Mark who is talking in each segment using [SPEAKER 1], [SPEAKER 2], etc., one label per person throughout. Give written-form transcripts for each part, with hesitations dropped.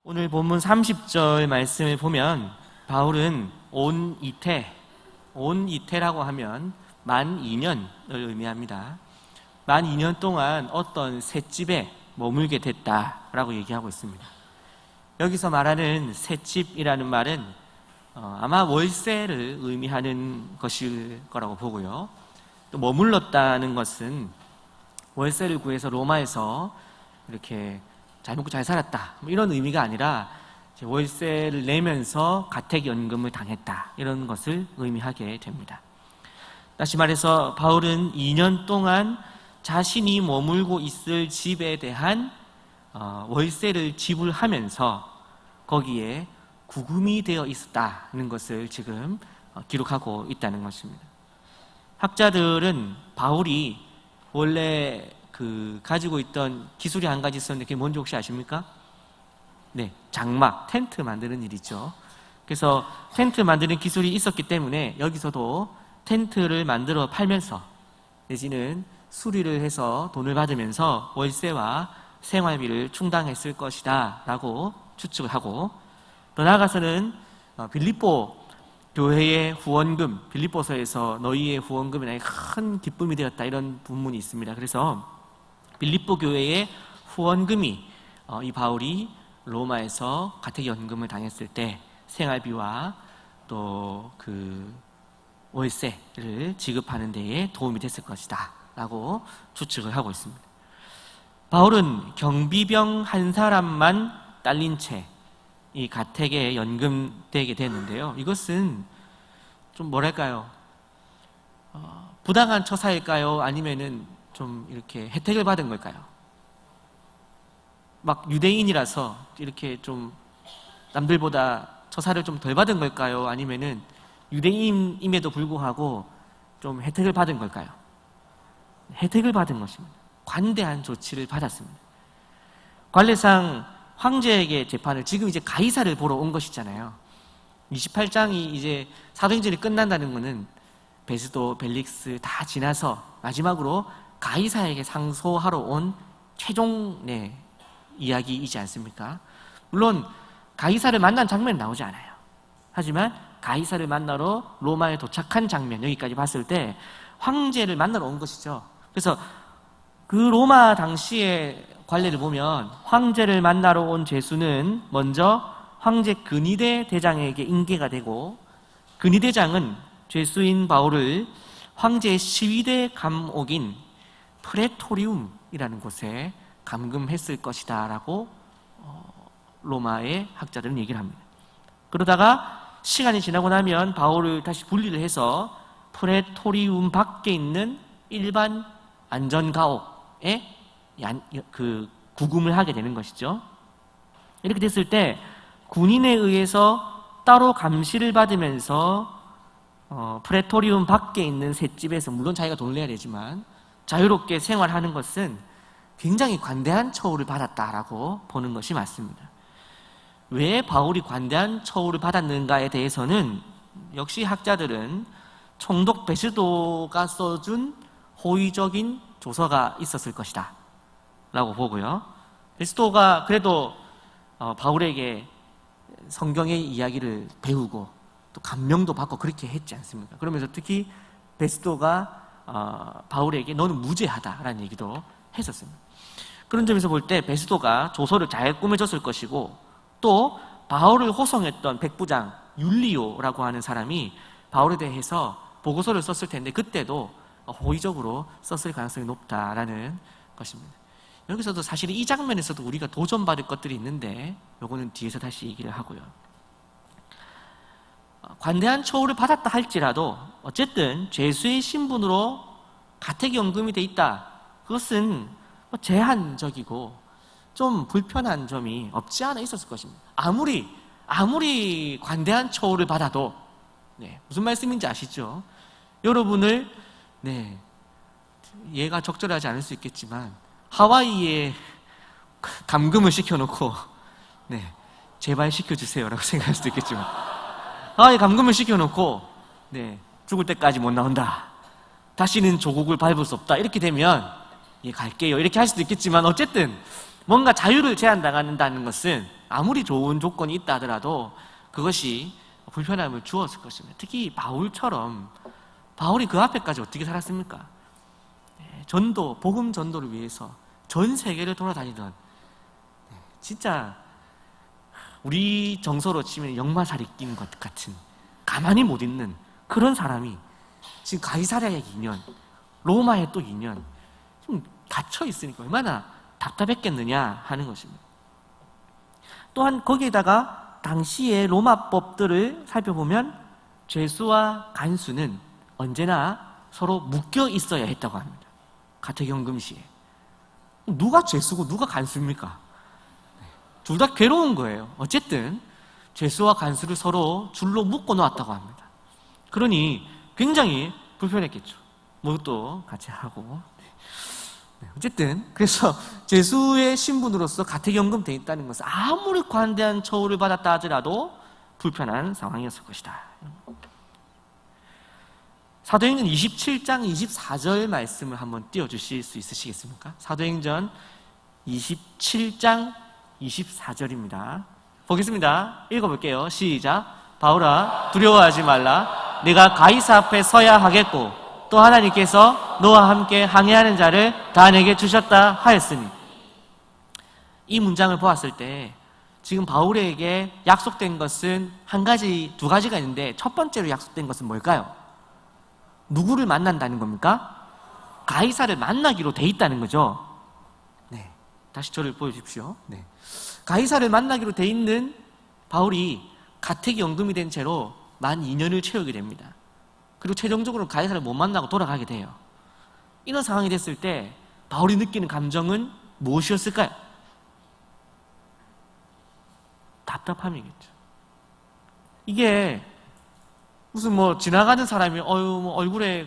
[SPEAKER 1] 오늘 본문 30절 말씀을 보면 바울은 온 이태라고 하면 만 2년을 의미합니다. 만 2년 동안 어떤 셋집에 머물게 됐다라고 얘기하고 있습니다. 여기서 말하는 셋집이라는 말은 아마 월세를 의미하는 것일 거라고 보고요. 또 머물렀다는 것은 월세를 구해서 로마에서 이렇게 잘 먹고 잘 살았다 이런 의미가 아니라 월세를 내면서 가택연금을 당했다 이런 것을 의미하게 됩니다. 다시 말해서 바울은 2년 동안 자신이 머물고 있을 집에 대한 월세를 지불하면서 거기에 구금이 되어 있었다는 것을 지금 기록하고 있다는 것입니다. 학자들은 바울이 원래 가지고 있던 기술이 한 가지 있었는데 그게 뭔지 혹시 아십니까? 네, 장막, 텐트 만드는 일이죠. 그래서 텐트 만드는 기술이 있었기 때문에 여기서도 텐트를 만들어 팔면서 내지는 수리를 해서 돈을 받으면서 월세와 생활비를 충당했을 것이다 라고 추측을 하고, 더 나아가서는 빌립보 교회의 후원금, 빌립보서에서 너희의 후원금이 나에게 큰 기쁨이 되었다 이런 본문이 있습니다. 그래서 빌립보 교회의 후원금이 이 바울이 로마에서 가택연금을 당했을 때 생활비와 또 월세를 지급하는 데에 도움이 됐을 것이다 라고 추측을 하고 있습니다. 바울은 경비병 한 사람만 딸린 채 이 가택에 연금되게 됐는데요. 이것은 좀 뭐랄까요? 부당한 처사일까요? 아니면은 좀 이렇게 혜택을 받은 걸까요? 막 유대인이라서 이렇게 좀 남들보다 처사를 좀 덜 받은 걸까요? 아니면은 유대인임에도 불구하고 좀 혜택을 받은 걸까요? 혜택을 받은 것입니다. 관대한 조치를 받았습니다. 관례상 황제에게 재판을, 지금 이제 가이사를 보러 온 것이잖아요. 28장이 이제 사도행전이 끝난다는 것은 베스도, 벨릭스 다 지나서 마지막으로 가이사에게 상소하러 온 최종 이야기이지 않습니까? 물론 가이사를 만난 장면은 나오지 않아요. 하지만 가이사를 만나러 로마에 도착한 장면, 여기까지 봤을 때 황제를 만나러 온 것이죠. 그래서 그 로마 당시의 관례를 보면 황제를 만나러 온 죄수는 먼저 황제 근위대 대장에게 인계가 되고, 근위대장은 죄수인 바울을 황제의 시위대 감옥인 프레토리움이라는 곳에 감금했을 것이다 라고 로마의 학자들은 얘기를 합니다. 그러다가 시간이 지나고 나면 바울을 다시 분리를 해서 프레토리움 밖에 있는 일반 안전가옥에 구금을 하게 되는 것이죠. 이렇게 됐을 때 군인에 의해서 따로 감시를 받으면서 프레토리움 밖에 있는 셋집에서, 물론 자기가 돈을 내야 되지만 자유롭게 생활하는 것은 굉장히 관대한 처우를 받았다라고 보는 것이 맞습니다. 왜 바울이 관대한 처우를 받았는가에 대해서는 역시 학자들은 총독 베스도가 써준 호의적인 조서가 있었을 것이다 라고 보고요. 베스도가 그래도 바울에게 성경의 이야기를 배우고 또 감명도 받고 그렇게 했지 않습니까? 그러면서 특히 베스도가 바울에게 너는 무죄하다라는 얘기도 했었습니다. 그런 점에서 볼 때 베스도가 조서를 잘 꾸며줬을 것이고, 또 바울을 호송했던 백부장 율리오라고 하는 사람이 바울에 대해서 보고서를 썼을 텐데 그때도 호의적으로 썼을 가능성이 높다라는 것입니다. 여기서도 사실 이 장면에서도 우리가 도전받을 것들이 있는데 요거는 뒤에서 다시 얘기를 하고요. 관대한 처우를 받았다 할지라도 어쨌든 죄수의 신분으로 가택연금이 돼 있다, 그것은 제한적이고 좀 불편한 점이 없지 않아 있었을 것입니다. 아무리 관대한 처우를 받아도, 무슨 말씀인지 아시죠? 여러분을 얘가 적절하지 않을 수 있겠지만 하와이에 감금을 시켜놓고 제발 시켜주세요 라고 생각할 수도 있겠지만, 하와이에 감금을 시켜놓고 죽을 때까지 못 나온다, 다시는 조국을 밟을 수 없다 이렇게 되면 갈게요 이렇게 할 수도 있겠지만, 어쨌든 뭔가 자유를 제한당한다는 것은 아무리 좋은 조건이 있다 하더라도 그것이 불편함을 주었을 것입니다. 특히 바울처럼, 바울이 그 앞에까지 어떻게 살았습니까? 전도, 복음 전도를 위해서 전 세계를 돌아다니던, 진짜 우리 정서로 치면 역마살이 낀 것 같은, 가만히 못 있는 그런 사람이 지금 가이사랴에 2년, 로마에 또 2년 지금 갇혀 있으니까 얼마나 답답했겠느냐 하는 것입니다. 또한 거기에다가 당시의 로마법들을 살펴보면 죄수와 간수는 언제나 서로 묶여 있어야 했다고 합니다. 가택연금 시에. 누가 죄수고 누가 간수입니까? 둘 다 괴로운 거예요. 어쨌든 죄수와 간수를 서로 줄로 묶어 놓았다고 합니다. 그러니 굉장히 불편했겠죠. 뭣도 같이 하고. 어쨌든 그래서 죄수의 신분으로서 가택연금 돼 있다는 것은 아무리 관대한 처우를 받았다 하더라도 불편한 상황이었을 것이다. 사도행전 27장 24절 말씀을 한번 띄워주실 수 있으시겠습니까? 사도행전 27장 24절입니다. 보겠습니다. 읽어볼게요. 시작. 바울아, 두려워하지 말라. 내가 가이사 앞에 서야 하겠고 또 하나님께서 너와 함께 항해하는 자를 다 내게 주셨다 하였으니. 이 문장을 보았을 때 지금 바울에게 약속된 것은 두 가지가 있는데, 첫 번째로 약속된 것은 뭘까요? 누구를 만난다는 겁니까? 가이사를 만나기로 돼 있다는 거죠. 네, 다시 저를 보여주십시오. 네. 가이사를 만나기로 돼 있는 바울이 가택연금이 된 채로 만 2년을 채우게 됩니다. 그리고 최종적으로 가이사를 못 만나고 돌아가게 돼요. 이런 상황이 됐을 때 바울이 느끼는 감정은 무엇이었을까요? 답답함이겠죠. 이게 무슨 지나가는 사람이 얼굴에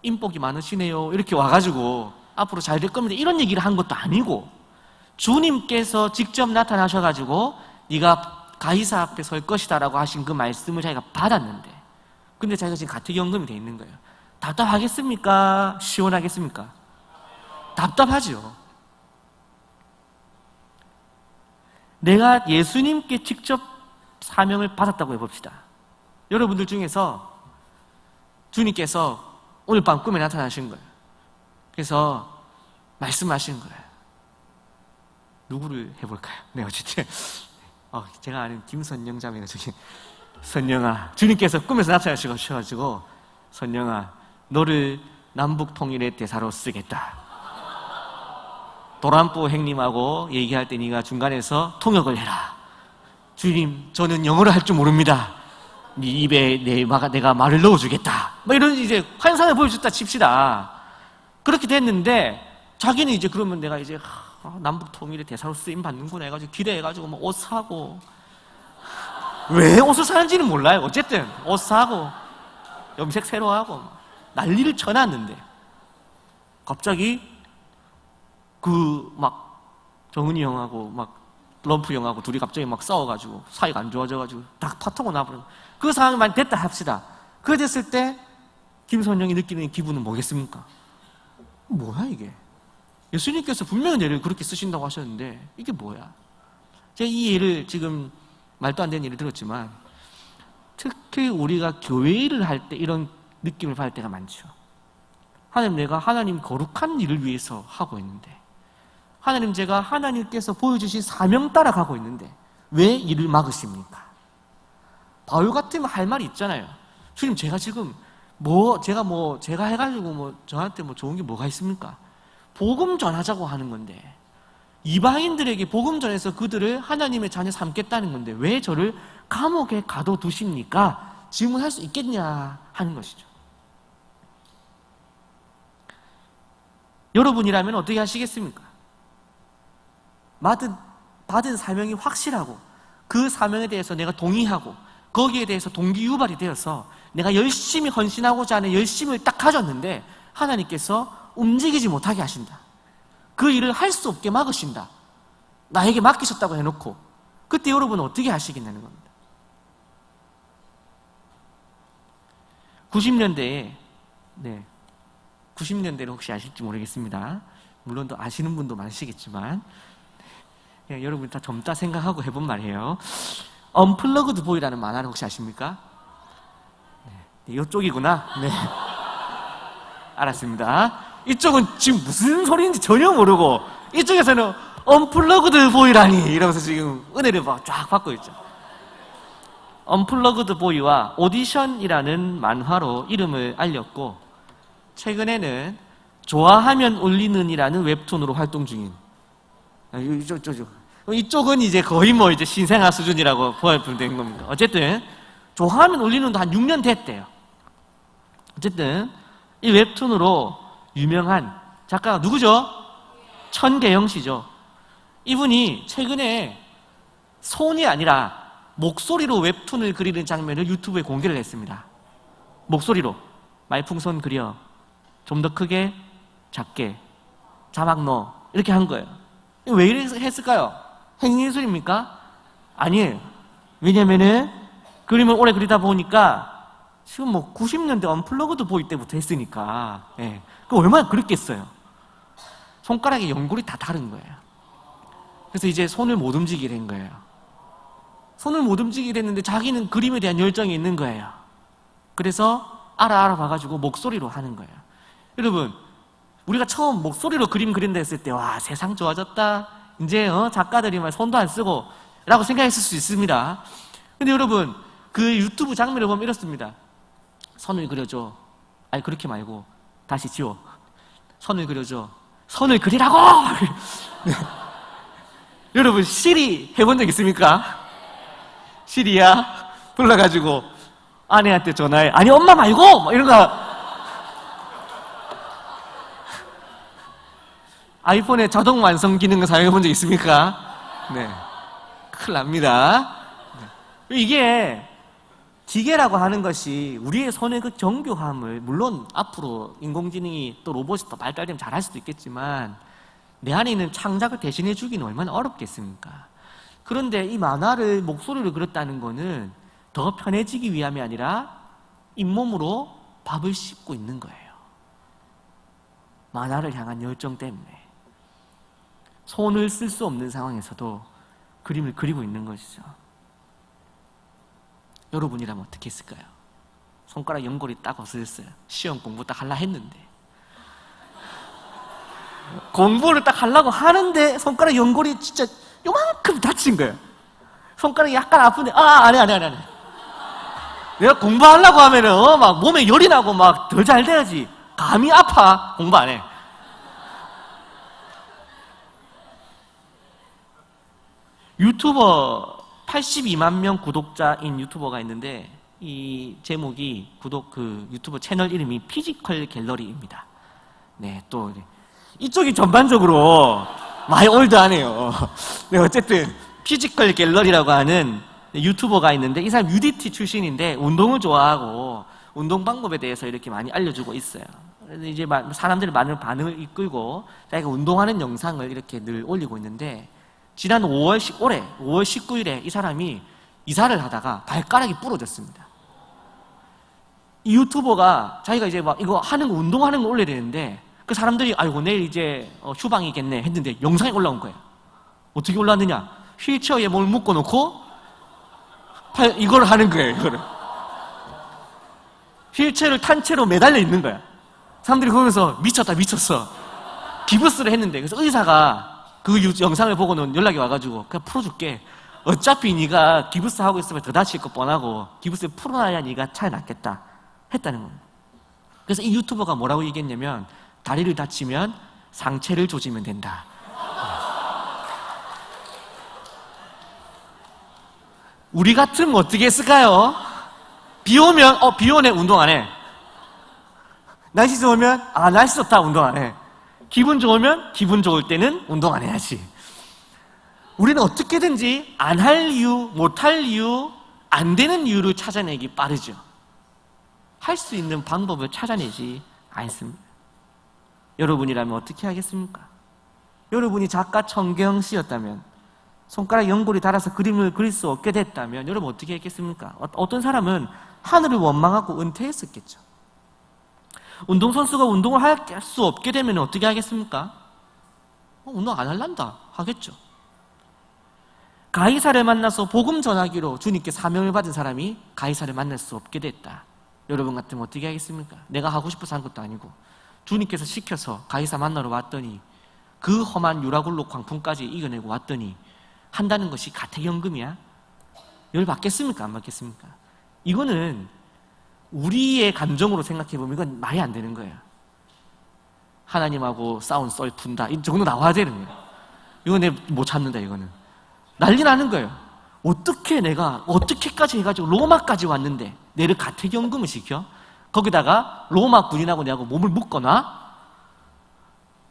[SPEAKER 1] 인복이 많으시네요 이렇게 와가지고 앞으로 잘 될 겁니다 이런 얘기를 한 것도 아니고, 주님께서 직접 나타나셔가지고 네가 가이사 앞에 설 것이다 라고 하신 그 말씀을 자기가 받았는데, 근데 자기가 지금 가택연금이 돼 있는 거예요. 답답하겠습니까? 시원하겠습니까? 답답하죠. 내가 예수님께 직접 사명을 받았다고 해봅시다. 여러분들 중에서 주님께서 오늘 밤 꿈에 나타나신 거예요. 그래서 말씀하신 거예요. 누구를 해볼까요? 네, 어쨌든 제가 아는 김선영 자매가 저기, 선영아, 주님께서 꿈에서 나타나셔가지고 선영아, 너를 남북 통일의 대사로 쓰겠다. 도란포 행님하고 얘기할 때 네가 중간에서 통역을 해라. 주님, 저는 영어를 할 줄 모릅니다. 네 입에 내가 말을 넣어주겠다. 이런 이제 환상을 보여줬다 칩시다. 그렇게 됐는데 자기는 이제 그러면 내가 이제 남북 통일의 대사로 쓰임 받는구나 해가지고 기대해가지고 옷 사고, 왜 옷을 사는지는 몰라요. 어쨌든 옷 사고 염색 새로 하고 난리를 쳐놨는데 갑자기 정은이 형하고 럼프 형하고 둘이 갑자기 싸워가지고 사이가 안 좋아져가지고 딱 파토가 나버려. 그 상황이 많이 됐다 합시다. 그래 됐을 때 김선영이 느끼는 기분은 뭐겠습니까? 뭐야 이게? 예수님께서 분명히 내를 그렇게 쓰신다고 하셨는데 이게 뭐야? 제가 이 예를 지금 말도 안 되는 예를 들었지만 특히 우리가 교회 일을 할 때 이런 느낌을 받을 때가 많죠. 하나님, 내가 하나님 거룩한 일을 위해서 하고 있는데, 하나님, 제가 하나님께서 보여주신 사명 따라 가고 있는데 왜 일을 막으십니까? 바울 같으면 할 말이 있잖아요. 주님, 제가 지금 제가 해가지고 저한테 좋은 게 뭐가 있습니까? 복음 전하자고 하는 건데, 이방인들에게 복음 전해서 그들을 하나님의 자녀 삼겠다는 건데 왜 저를 감옥에 가둬두십니까? 질문할 수 있겠냐 하는 것이죠. 여러분이라면 어떻게 하시겠습니까? 받은 사명이 확실하고 그 사명에 대해서 내가 동의하고 거기에 대해서 동기 유발이 되어서 내가 열심히 헌신하고자 하는 열심을 딱 가졌는데 하나님께서 움직이지 못하게 하신다. 그 일을 할 수 없게 막으신다. 나에게 맡기셨다고 해놓고 그때 여러분은 어떻게 하시겠냐는 겁니다. 90년대를 혹시 아실지 모르겠습니다. 물론 또 아시는 분도 많으시겠지만 예, 여러분 다 젊다 생각하고 해본 말이에요. 언플러그드 보이라는 만화를 혹시 아십니까? 네, 이쪽이구나. 네. 알았습니다. 이쪽은 지금 무슨 소리인지 전혀 모르고 이쪽에서는 언플러그드 보이라니 이러면서 지금 은혜를 쫙 받고 있죠. 언플러그드 보이와 오디션이라는 만화로 이름을 알렸고 최근에는 좋아하면 올리는이라는 웹툰으로 활동 중인 이쪽은 이제 거의 뭐 이제 신생아 수준이라고 보여주면 되는 겁니다. 어쨌든 좋아하면 올리는도 한 6년 됐대요. 어쨌든 이 웹툰으로 유명한 작가가 누구죠? 천계영 씨죠. 이분이 최근에 손이 아니라 목소리로 웹툰을 그리는 장면을 유튜브에 공개를 했습니다. 목소리로 말풍선 그려, 좀 더 크게, 작게, 자막 넣어 이렇게 한 거예요. 왜 이렇게 했을까요? 행위예술입니까? 아니에요. 왜냐면은 그림을 오래 그리다 보니까 지금 뭐 90년대 언플러그드 보이 때부터 했으니까 예. 그럼 얼마나 그랬겠어요? 손가락의 연골이 다 다른 거예요. 그래서 이제 손을 못 움직이게 된 거예요. 손을 못 움직이게 됐는데 자기는 그림에 대한 열정이 있는 거예요. 그래서 알아봐가지고 목소리로 하는 거예요. 여러분, 우리가 처음 목소리로 그림 그린다 했을 때, 와, 세상 좋아졌다. 이제 작가들이 막 손도 안 쓰고 라고 생각했을 수 있습니다. 근데 여러분, 그 유튜브 장면을 보면 이렇습니다. 선을 그려줘. 아니, 그렇게 말고 다시 지워. 선을 그려줘. 선을 그리라고! 여러분, 시리 해본 적 있습니까? 시리야 불러가지고 아내한테 전화해. 아니, 엄마 말고! 막 이런 거. 아이폰에 자동 완성 기능을 사용해 본 적 있습니까? 네. 큰일 납니다. 이게 기계라고 하는 것이 우리의 손의 그 정교함을, 물론 앞으로 인공지능이 또 로봇이 더 발달되면 잘할 수도 있겠지만 내 안에 있는 창작을 대신해 주기는 얼마나 어렵겠습니까? 그런데 이 만화를 목소리로 그렸다는 거는 더 편해지기 위함이 아니라 잇몸으로 밥을 씹고 있는 거예요. 만화를 향한 열정 때문에 손을 쓸 수 없는 상황에서도 그림을 그리고 있는 것이죠. 여러분이라면 어떻게 했을까요? 손가락 연골이 딱 없어졌어요. 시험 공부 딱 하려 했는데 공부를 딱 하려고 하는데 손가락 연골이 진짜 요만큼 다친 거예요. 손가락이 약간 아픈데 안 해. 내가 공부하려고 하면은 막 몸에 열이 나고 막 더 잘 돼야지. 감이 아파. 공부 안 해. 유튜버 82만 명 구독자인 유튜버가 있는데 이 제목이 유튜버 채널 이름이 피지컬 갤러리입니다. 네, 또 이쪽이 전반적으로 많이 올드하네요. 네, 어쨌든 피지컬 갤러리라고 하는 유튜버가 있는데 이 사람 UDT 출신인데 운동을 좋아하고 운동 방법에 대해서 이렇게 많이 알려주고 있어요. 그래서 이제 사람들의 많은 반응을 이끌고 자기가 운동하는 영상을 이렇게 늘 올리고 있는데 지난 올해 5월 19일에 이 사람이 이사를 하다가 발가락이 부러졌습니다. 이 유튜버가 자기가 이제 막 이거 운동하는 거 올려야 되는데 그 사람들이 아이고 내일 이제 휴방이겠네 했는데 영상이 올라온 거예요. 어떻게 올라왔느냐? 휠체어에 뭘 묶어놓고 이걸 하는 거예요. 이거를 휠체어를 탄 채로 매달려 있는 거야. 사람들이 보면서 미쳤어. 기부스를 했는데 그래서 의사가 그 영상을 보고는 연락이 와가지고 그냥 풀어줄게. 어차피 네가 기부스 하고 있으면 더 다칠 거 뻔하고 기부스 풀어놔야 네가 차에 낫겠다 했다는 겁니다. 그래서 이 유튜버가 뭐라고 얘기했냐면 다리를 다치면 상체를 조지면 된다. 우리 같으면 어떻게 했을까요? 비 오면 비 오네 운동 안 해. 날씨 좋으면 날씨 좋다 운동 안 해. 기분 좋으면 기분 좋을 때는 운동 안 해야지. 우리는 어떻게든지 안 할 이유, 못 할 이유, 안 되는 이유를 찾아내기 빠르죠. 할 수 있는 방법을 찾아내지 않습니다. 여러분이라면 어떻게 하겠습니까? 여러분이 작가 천계영 씨였다면, 손가락 연골이 닳아서 그림을 그릴 수 없게 됐다면 여러분 어떻게 했겠습니까? 어떤 사람은 하늘을 원망하고 은퇴했었겠죠. 운동선수가 운동을 할 수 없게 되면 어떻게 하겠습니까? 운동 안 할란다 하겠죠. 가이사를 만나서 복음 전하기로 주님께 사명을 받은 사람이 가이사를 만날 수 없게 됐다. 여러분 같으면 어떻게 하겠습니까? 내가 하고 싶어서 한 것도 아니고 주님께서 시켜서 가이사 만나러 왔더니 그 험한 유라굴로 광풍까지 이겨내고 왔더니 한다는 것이 가택연금이야? 열 받겠습니까? 안 받겠습니까? 이거는 우리의 감정으로 생각해보면 이건 말이 안 되는 거예요. 하나님하고 싸운 썰 푼다. 이 정도 나와야 되는 거예요. 이거 내 못 참는다, 이거는. 난리 나는 거예요. 어떻게 내가, 어떻게까지 해가지고 로마까지 왔는데 내를 가택연금을 시켜? 거기다가 로마 군인하고 내하고 몸을 묶어놔?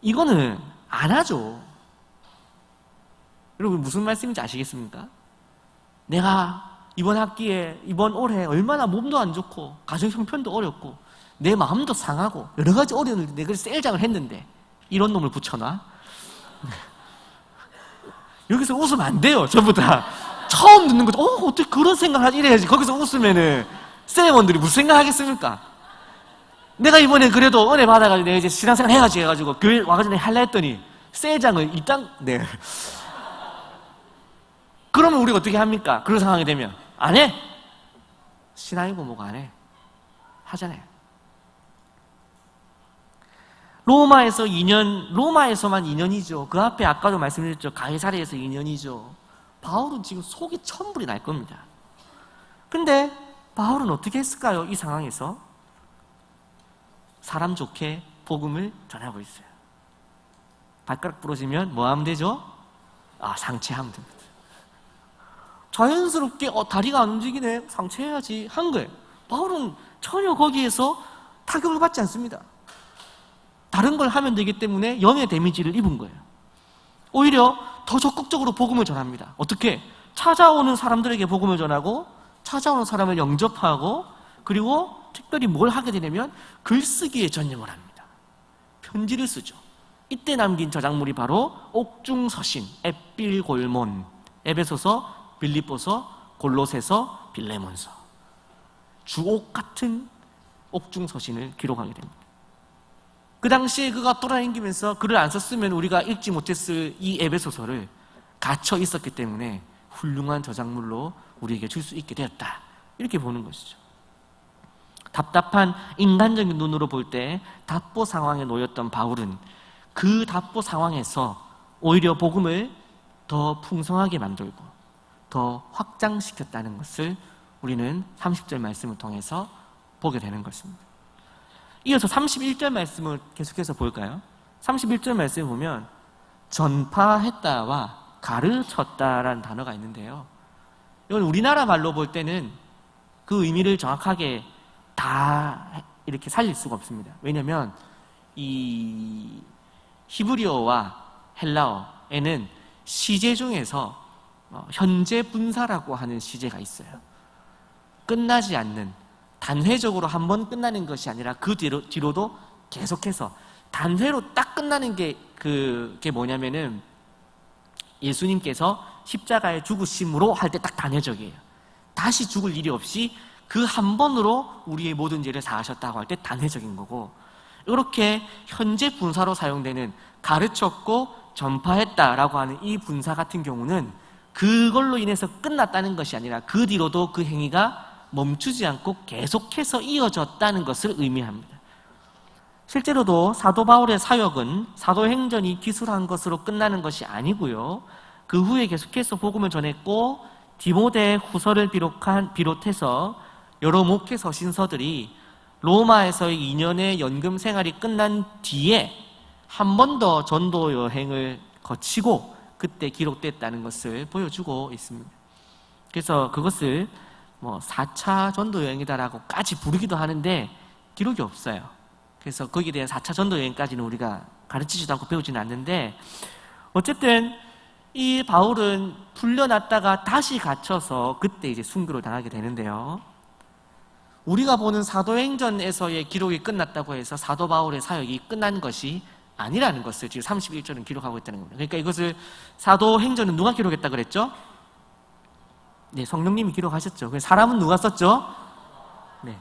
[SPEAKER 1] 이거는 안 하죠. 여러분 무슨 말씀인지 아시겠습니까? 내가 이번 학기에, 이번 올해 얼마나 몸도 안 좋고 가정 형편도 어렵고 내 마음도 상하고 여러 가지 어려운 일들 내가 셀장을 했는데 이런 놈을 붙여놔? 여기서 웃으면 안 돼요. 전부 다 처음 듣는 거죠. 어떻게 그런 생각을 하지? 이래야지. 거기서 웃으면은 쌤원들이 무슨 생각하겠습니까? 내가 이번에 그래도 은혜 받아가지고 내가 이제 신앙생활 해야지 해가지고 교회 와가지고 내가 할라 했더니 셀장을 네. 그러면 우리가 어떻게 합니까? 그런 상황이 되면 안 해? 신앙이고 뭐가 안 해? 하잖아요. 로마에서만 2년이죠. 그 앞에 아까도 말씀드렸죠. 가이사랴에서 2년이죠. 바울은 지금 속이 천불이 날 겁니다. 근데 바울은 어떻게 했을까요? 이 상황에서 사람 좋게 복음을 전하고 있어요. 발가락 부러지면 뭐 하면 되죠? 상체하면 됩니다. 자연스럽게 다리가 안 움직이네, 상체해야지 한 거예요. 바울은 전혀 거기에서 타격을 받지 않습니다. 다른 걸 하면 되기 때문에 영의 데미지를 입은 거예요. 오히려 더 적극적으로 복음을 전합니다. 어떻게? 찾아오는 사람들에게 복음을 전하고 찾아오는 사람을 영접하고 그리고 특별히 뭘 하게 되냐면 글쓰기에 전념을 합니다. 편지를 쓰죠. 이때 남긴 저작물이 바로 옥중서신, 에필골몬, 에베소서, 빌립보서, 골로새서, 빌레몬서, 주옥 같은 옥중서신을 기록하게 됩니다. 그 당시에 그가 돌아다니면서 글을 안 썼으면 우리가 읽지 못했을 이 에베소서를 갇혀 있었기 때문에 훌륭한 저작물로 우리에게 줄 수 있게 되었다. 이렇게 보는 것이죠. 답답한 인간적인 눈으로 볼 때 답보 상황에 놓였던 바울은 그 답보 상황에서 오히려 복음을 더 풍성하게 만들고 더 확장시켰다는 것을 우리는 30절 말씀을 통해서 보게 되는 것입니다. 이어서 31절 말씀을 계속해서 볼까요? 31절 말씀을 보면 전파했다와 가르쳤다라는 단어가 있는데요. 이건 우리나라 말로 볼 때는 그 의미를 정확하게 다 이렇게 살릴 수가 없습니다. 왜냐하면 이 히브리어와 헬라어에는 시제 중에서 현재 분사라고 하는 시제가 있어요. 끝나지 않는, 단회적으로 한 번 끝나는 것이 아니라 그 뒤로도 계속해서 단회로 딱 끝나는 게 그게 뭐냐면은 예수님께서 십자가에 죽으심으로 할 때 딱 단회적이에요. 다시 죽을 일이 없이 그 한 번으로 우리의 모든 죄를 사하셨다고 할 때 단회적인 거고, 이렇게 현재 분사로 사용되는 가르쳤고 전파했다라고 하는 이 분사 같은 경우는 그걸로 인해서 끝났다는 것이 아니라 그 뒤로도 그 행위가 멈추지 않고 계속해서 이어졌다는 것을 의미합니다. 실제로도 사도 바울의 사역은 사도행전이 기술한 것으로 끝나는 것이 아니고요. 그 후에 계속해서 복음을 전했고 디모데 후서를 비롯해서 여러 목회 서신서들이 로마에서의 2년의 연금 생활이 끝난 뒤에 한 번 더 전도 여행을 거치고 그때 기록됐다는 것을 보여주고 있습니다. 그래서 그것을 4차 전도 여행이다라고까지 부르기도 하는데 기록이 없어요. 그래서 거기에 대한 4차 전도 여행까지는 우리가 가르치지도 않고 배우지는 않는데, 어쨌든 이 바울은 풀려났다가 다시 갇혀서 그때 이제 순교를 당하게 되는데요. 우리가 보는 사도행전에서의 기록이 끝났다고 해서 사도 바울의 사역이 끝난 것이 아니라는 것을 지금 31절은 기록하고 있다는 겁니다. 그러니까 이것을 사도행전은 누가 기록했다 그랬죠? 네, 성령님이 기록하셨죠. 그래서 사람은 누가 썼죠? 네,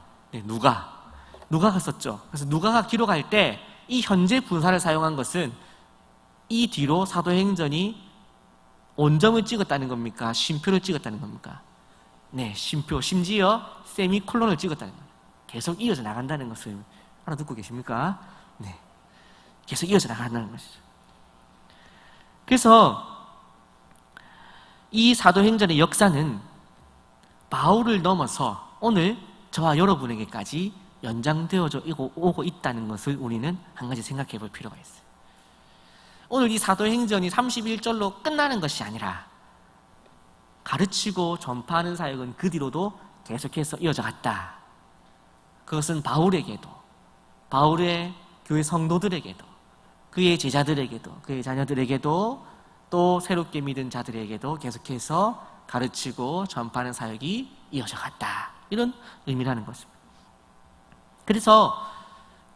[SPEAKER 1] 누가가 썼죠. 그래서 누가가 기록할 때 이 현재 분사를 사용한 것은 이 뒤로 사도행전이 온점을 찍었다는 겁니까? 쉼표를 찍었다는 겁니까? 네, 쉼표, 심지어 세미콜론을 찍었다는 겁니다. 계속 이어져 나간다는 것을 알아듣고 계십니까? 네, 계속 이어져 나간다는 것이죠. 그래서 이 사도행전의 역사는 바울을 넘어서 오늘 저와 여러분에게까지 연장되어져 오고 있다는 것을 우리는 한 가지 생각해 볼 필요가 있어요. 오늘 이 사도행전이 31절로 끝나는 것이 아니라 가르치고 전파하는 사역은 그 뒤로도 계속해서 이어져 갔다. 그것은 바울에게도, 바울의 교회 성도들에게도, 그의 제자들에게도, 그의 자녀들에게도, 또 새롭게 믿은 자들에게도 계속해서 가르치고 전파하는 사역이 이어져 갔다. 이런 의미라는 것입니다. 그래서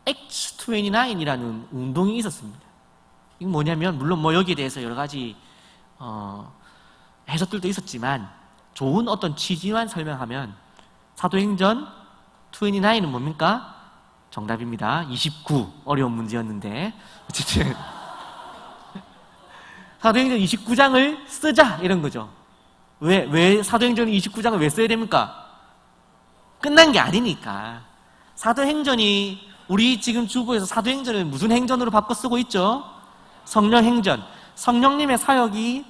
[SPEAKER 1] Acts 29이라는 운동이 있었습니다. 이건 뭐냐면, 물론 여기에 대해서 여러 가지 해석들도 있었지만 좋은 어떤 취지만 설명하면 사도행전 29는 뭡니까? 정답입니다. 29. 어려운 문제였는데 어쨌든 사도행전 29장을 쓰자 이런 거죠. 왜 사도행전 29장을 왜 써야 됩니까? 끝난 게 아니니까. 사도행전이 우리 지금 주보에서 사도행전을 무슨 행전으로 바꿔 쓰고 있죠? 성령행전. 성령님의 사역이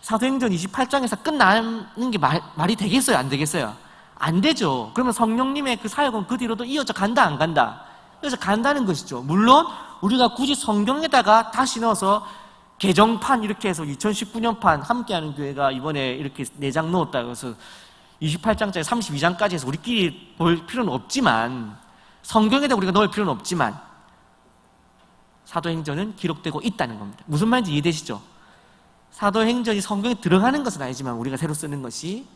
[SPEAKER 1] 사도행전 28장에서 끝나는 게 말이 되겠어요? 안 되겠어요? 안 되죠. 그러면 성령님의 그 사역은 그 뒤로도 이어져 간다, 안 간다? 이어져 간다는 것이죠. 물론 우리가 굳이 성경에다가 다시 넣어서 개정판 이렇게 해서 2019년판 함께하는 교회가 이번에 이렇게 4장 넣었다고 해서 28장짜리 32장까지 해서 우리끼리 볼 필요는 없지만, 성경에다 우리가 넣을 필요는 없지만 사도행전은 기록되고 있다는 겁니다. 무슨 말인지 이해되시죠? 사도행전이 성경에 들어가는 것은 아니지만 우리가 새로 쓰는 것이,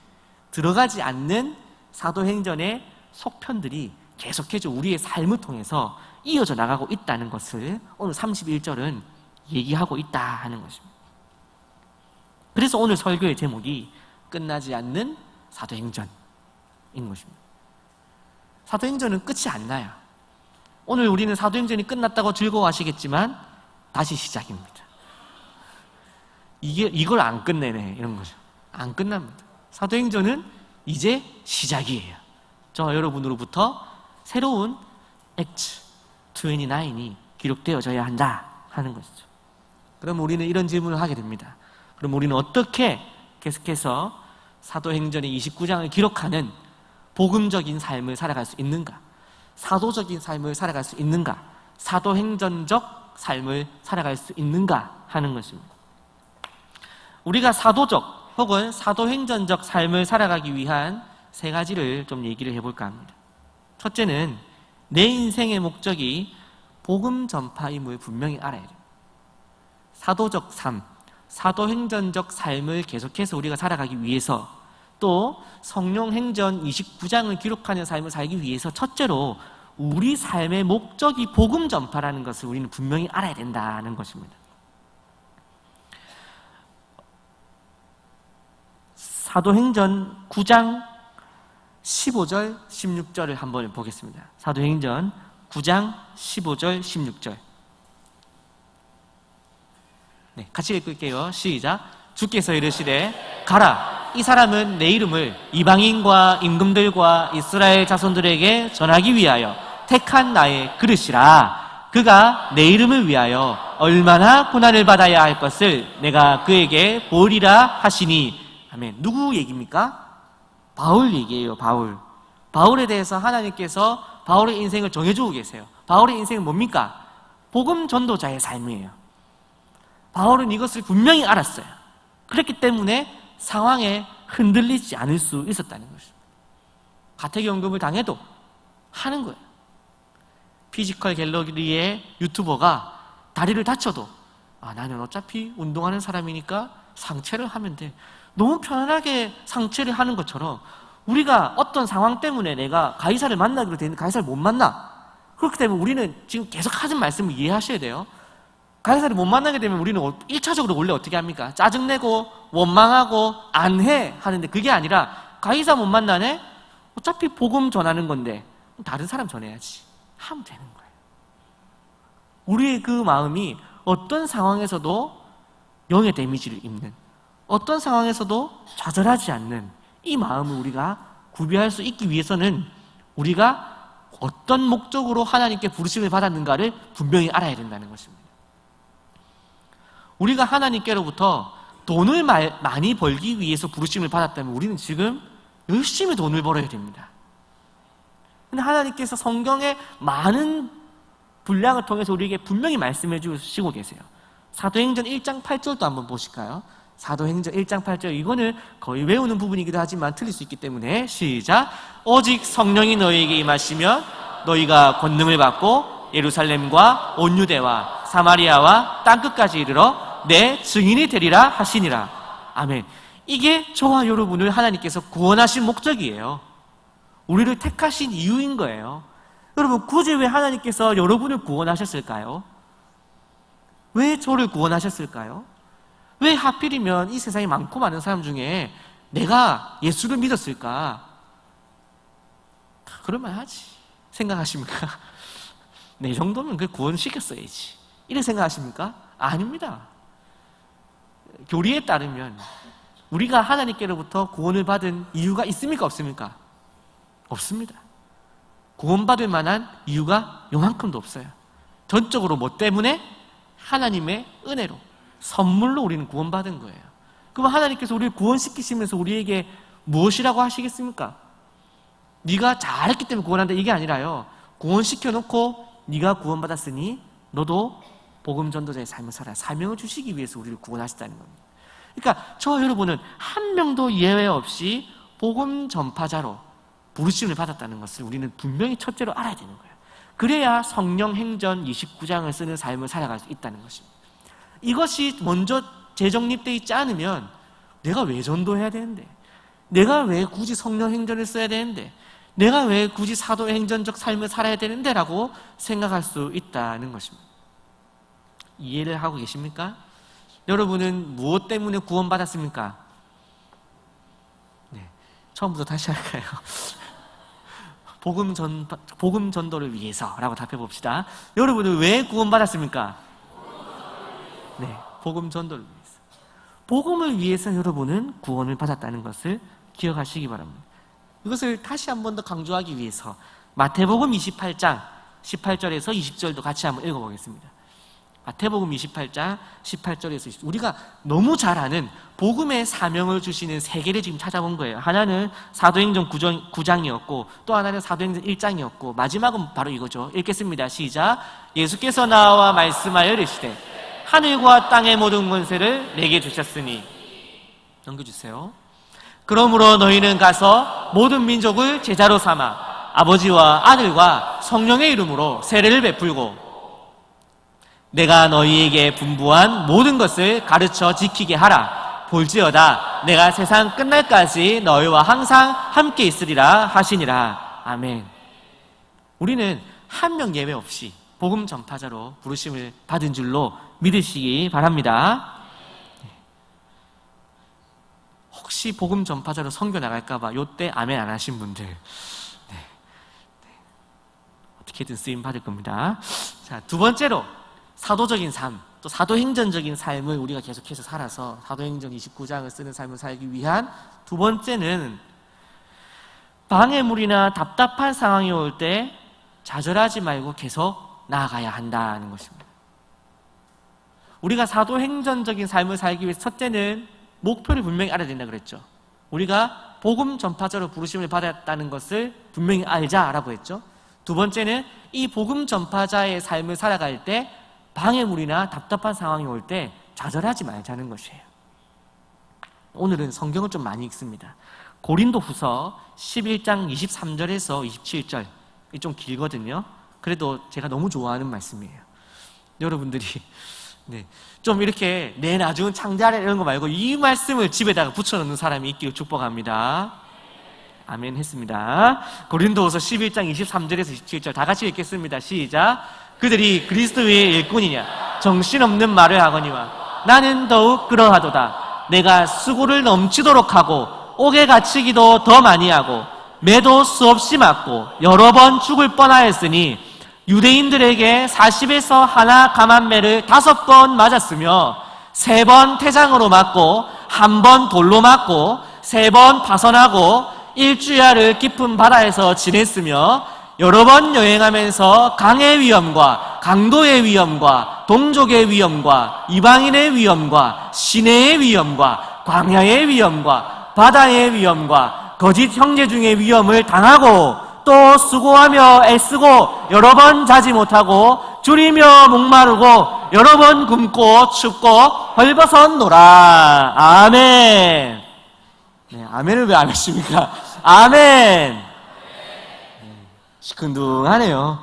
[SPEAKER 1] 들어가지 않는 사도행전의 속편들이 계속해서 우리의 삶을 통해서 이어져 나가고 있다는 것을 오늘 31절은 얘기하고 있다 하는 것입니다. 그래서 오늘 설교의 제목이 끝나지 않는 사도행전인 것입니다. 사도행전은 끝이 안 나요. 오늘 우리는 사도행전이 끝났다고 즐거워하시겠지만 다시 시작입니다. 이걸 안 끝내네 이런 거죠. 안 끝납니다. 사도행전은 이제 시작이에요. 저 여러분으로부터 새로운 Acts 29이 기록되어져야 한다 하는 것이죠. 그럼 우리는 이런 질문을 하게 됩니다. 그럼 우리는 어떻게 계속해서 사도행전의 29장을 기록하는 복음적인 삶을 살아갈 수 있는가? 사도적인 삶을 살아갈 수 있는가? 사도행전적 삶을 살아갈 수 있는가 하는 것입니다. 우리가 사도적 혹은 사도행전적 삶을 살아가기 위한 3가지를 좀 얘기를 해볼까 합니다. 첫째는 내 인생의 목적이 복음 전파임을 분명히 알아야 돼요. 사도적 삶, 사도행전적 삶을 계속해서 우리가 살아가기 위해서, 또 성령행전 29장을 기록하는 삶을 살기 위해서 첫째로 우리 삶의 목적이 복음 전파라는 것을 우리는 분명히 알아야 된다는 것입니다. 사도행전 9장 15절, 16절을 한번 보겠습니다. 사도행전 9장 15절, 16절. 네, 같이 읽을게요. 시작. 주께서 이르시되 가라. 이 사람은 내 이름을 이방인과 임금들과 이스라엘 자손들에게 전하기 위하여 택한 나의 그릇이라. 그가 내 이름을 위하여 얼마나 고난을 받아야 할 것을 내가 그에게 보이리라 하시니. 아멘. 누구 얘기입니까? 바울 얘기예요. 바울에 대해서 하나님께서 바울의 인생을 정해주고 계세요. 바울의 인생은 뭡니까? 복음 전도자의 삶이에요. 바울은 이것을 분명히 알았어요. 그렇기 때문에 상황에 흔들리지 않을 수 있었다는 것입니다. 가택연금을 당해도 하는 거예요. 피지컬 갤러리의 유튜버가 다리를 다쳐도 나는 어차피 운동하는 사람이니까 상체를 하면 돼. 너무 편안하게 상체를 하는 것처럼 우리가 어떤 상황 때문에 내가 가이사를 만나기로 되는데 가이사를 못 만나. 그렇기 때문에 우리는 지금 계속 하는 말씀을 이해하셔야 돼요. 가이사를 못 만나게 되면 우리는 1차적으로 원래 어떻게 합니까? 짜증내고 원망하고 안 해 하는데, 그게 아니라 가이사 못 만나네? 어차피 복음 전하는 건데 다른 사람 전해야지 하면 되는 거예요. 우리의 그 마음이 어떤 상황에서도 영의 데미지를 입는, 어떤 상황에서도 좌절하지 않는 이 마음을 우리가 구비할 수 있기 위해서는 우리가 어떤 목적으로 하나님께 부르심을 받았는가를 분명히 알아야 된다는 것입니다. 우리가 하나님께로부터 돈을 많이 벌기 위해서 부르심을 받았다면 우리는 지금 열심히 돈을 벌어야 됩니다. 근데 하나님께서 성경의 많은 분량을 통해서 우리에게 분명히 말씀해 주시고 계세요. 사도행전 1장 8절도 한번 보실까요? 사도행전 1장 8절, 이거는 거의 외우는 부분이기도 하지만 틀릴 수 있기 때문에 시작. 오직 성령이 너희에게 임하시면 너희가 권능을 받고 예루살렘과 온 유대와 사마리아와 땅끝까지 이르러 내 증인이 되리라 하시니라. 아멘. 이게 저와 여러분을 하나님께서 구원하신 목적이에요. 우리를 택하신 이유인 거예요. 여러분, 굳이 왜 하나님께서 여러분을 구원하셨을까요? 왜 저를 구원하셨을까요? 왜 하필이면 이 세상에 많고 많은 사람 중에 내가 예수를 믿었을까? 그럴만 하지. 생각하십니까? 내 정도면 그 구원시켰어야지. 이렇게 생각하십니까? 아닙니다. 교리에 따르면 우리가 하나님께로부터 구원을 받은 이유가 있습니까? 없습니까? 없습니다. 구원받을 만한 이유가 요만큼도 없어요. 전적으로 뭐 때문에? 하나님의 은혜로, 선물로 우리는 구원받은 거예요. 그럼 하나님께서 우리를 구원시키시면서 우리에게 무엇이라고 하시겠습니까? 네가 잘했기 때문에 구원한다, 이게 아니라요, 구원시켜놓고 네가 구원받았으니 너도 복음 전도자의 삶을 살아, 사명을 주시기 위해서 우리를 구원하셨다는 겁니다. 그러니까 저와 여러분은 한 명도 예외 없이 복음 전파자로 부르심을 받았다는 것을 우리는 분명히 첫째로 알아야 되는 거예요. 그래야 성령 행전 29장을 쓰는 삶을 살아갈 수 있다는 것입니다. 이것이 먼저 재정립되어 있지 않으면 내가 왜 전도해야 되는데, 내가 왜 굳이 성령 행전을 써야 되는데, 내가 왜 굳이 사도 행전적 삶을 살아야 되는데 라고 생각할 수 있다는 것입니다. 이해를 하고 계십니까? 여러분은 무엇 때문에 구원받았습니까? 네, 처음부터 다시 할까요? 복음 전도를 위해서라고 답해 봅시다. 여러분은 왜 구원받았습니까? 네, 복음 전도를 위해서. 복음을 위해서 여러분은 구원을 받았다는 것을 기억하시기 바랍니다. 이것을 다시 한 번 더 강조하기 위해서 마태복음 28장 18절에서 20절도 같이 한번 읽어보겠습니다. 마태복음 28장 18절에서 20절. 우리가 너무 잘 아는 복음의 사명을 주시는 세 개를 지금 찾아본 거예요. 하나는 사도행전 9장이었고 또 하나는 사도행전 1장이었고 마지막은 바로 이거죠. 읽겠습니다. 시작. 예수께서 나와 말씀하여 이르시되 하늘과 땅의 모든 권세를 내게 주셨으니. 넘겨주세요. 그러므로 너희는 가서 모든 민족을 제자로 삼아 아버지와 아들과 성령의 이름으로 세례를 베풀고 내가 너희에게 분부한 모든 것을 가르쳐 지키게 하라. 볼지어다 내가 세상 끝날까지 너희와 항상 함께 있으리라 하시니라. 아멘. 우리는 한 명 예외 없이 복음 전파자로 부르심을 받은 줄로 믿으시기 바랍니다. 혹시 복음 전파자로 선교 나갈까봐 요때 아멘 안 하신 분들, 어떻게든 쓰임 받을 겁니다. 자, 두 번째로 사도적인 삶, 또 사도행전적인 삶을 우리가 계속해서 살아서 사도행전 29장을 쓰는 삶을 살기 위한 두 번째는 방해물이나 답답한 상황이 올 때 좌절하지 말고 계속 나아가야 한다는 것입니다. 우리가 사도행전적인 삶을 살기 위해서 첫째는 목표를 분명히 알아야 된다 그랬죠. 우리가 복음 전파자로 부르심을 받았다는 것을 분명히 알자라고 했죠. 두 번째는 이 복음 전파자의 삶을 살아갈 때 방해물이나 답답한 상황이 올 때 좌절하지 말자는 것이에요. 오늘은 성경을 좀 많이 읽습니다. 고린도후서 11장 23절에서 27절, 좀 길거든요. 그래도 제가 너무 좋아하는 말씀이에요. 여러분들이 좀 이렇게 내 나중은 창대하라 이런 거 말고 이 말씀을 집에다가 붙여놓는 사람이 있기를 축복합니다. 아멘 했습니다. 고린도후서 11장 23절에서 27절 다 같이 읽겠습니다. 시작. 그들이 그리스도의 일꾼이냐 정신없는 말을 하거니와 나는 더욱 그러하도다. 내가 수고를 넘치도록 하고 옥에 갇히기도 더 많이 하고 매도 수없이 맞고 여러 번 죽을 뻔하였으니 유대인들에게 40에서 하나 감한매를 5번 맞았으며 3번 태장으로 맞고 한 번 돌로 맞고 3번 파선하고 일주야를 깊은 바다에서 지냈으며 여러 번 여행하면서 강의 위험과 강도의 위험과 동족의 위험과 이방인의 위험과 시내의 위험과 광야의 위험과 바다의 위험과 거짓 형제 중의 위험을 당하고 또 수고하며 애쓰고 여러 번 자지 못하고 줄이며 목마르고 여러 번 굶고 춥고 헐벗었노라. 아멘. 네, 아멘을 왜 안 하십니까? 아멘. 시큰둥하네요.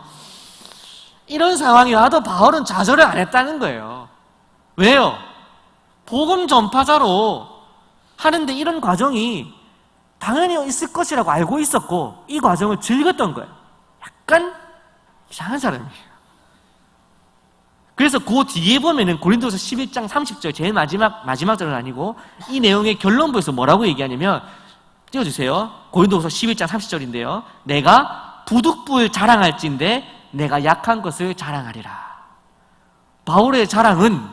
[SPEAKER 1] 이런 상황이 와도 바울은 좌절을 안 했다는 거예요. 왜요? 복음 전파자로 하는데 이런 과정이 당연히 있을 것이라고 알고 있었고 이 과정을 즐겼던 거예요. 약간 이상한 사람이에요. 그래서 그 뒤에 보면은 고린도서 11장 30절 제일 마지막 절은 아니고 이 내용의 결론부에서 뭐라고 얘기하냐면 띄워주세요. 고린도서 11장 30절인데요. 내가 부득불 자랑할진대 내가 약한 것을 자랑하리라. 바울의 자랑은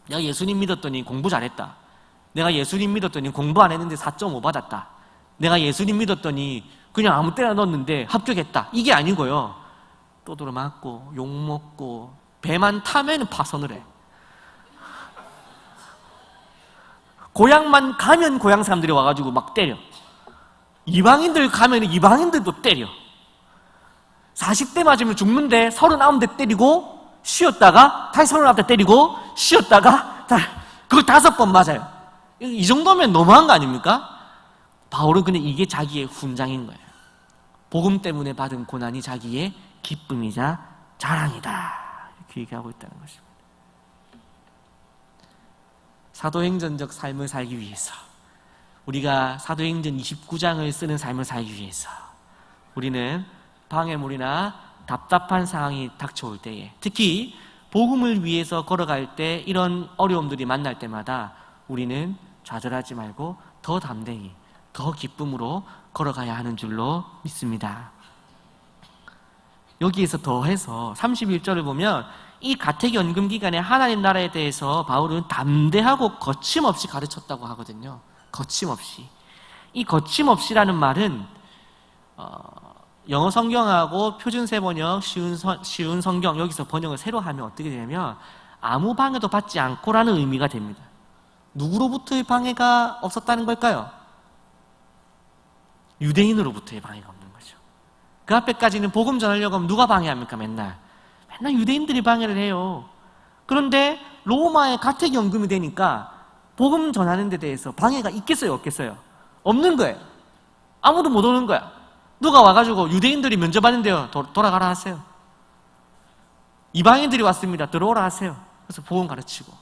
[SPEAKER 1] 내가 예수님 믿었더니 공부 잘했다. 내가 예수님 믿었더니 공부 안 했는데 4.5 받았다. 내가 예수님 믿었더니 그냥 아무 때나 넣었는데 합격했다. 이게 아니고요. 또들어 맞고 욕먹고 배만 타면 파선을 해. 고향만 가면 고향 사람들이 와가지고 막 때려. 이방인들 가면 이방인들도 때려. 40대 맞으면 죽는데 39대 때리고 쉬었다가 다시 39대 때리고 쉬었다가 그걸 5번 맞아요. 이 정도면 너무한 거 아닙니까? 바울은 그냥 이게 자기의 훈장인 거예요. 복음 때문에 받은 고난이 자기의 기쁨이자 자랑이다. 이렇게 얘기하고 있다는 것입니다. 사도행전적 삶을 살기 위해서 우리가 사도행전 29장을 쓰는 삶을 살기 위해서 우리는 방해물이나 답답한 상황이 닥쳐올 때에 특히 복음을 위해서 걸어갈 때 이런 어려움들이 만날 때마다 우리는 좌절하지 말고 더 담대히 더 기쁨으로 걸어가야 하는 줄로 믿습니다. 여기에서 더해서 31절을 보면 이 가택연금 기간에 하나님 나라에 대해서 바울은 담대하고 거침없이 가르쳤다고 하거든요. 거침없이. 이 거침없이라는 말은 영어 성경하고 표준세 번역, 쉬운 성경 여기서 번역을 새로 하면 어떻게 되냐면 아무 방해도 받지 않고라는 의미가 됩니다. 누구로부터의 방해가 없었다는 걸까요? 유대인으로부터의 방해가 없는 거죠. 그 앞에까지는 복음 전하려고 하면 누가 방해합니까? 맨날 유대인들이 방해를 해요. 그런데 로마의 가택연금이 되니까 복음 전하는 데 대해서 방해가 있겠어요? 없겠어요? 없는 거예요. 아무도 못 오는 거야. 누가 와가지고 유대인들이 면접하는데요. 돌아가라 하세요. 이방인들이 왔습니다. 들어오라 하세요. 그래서 복음 가르치고.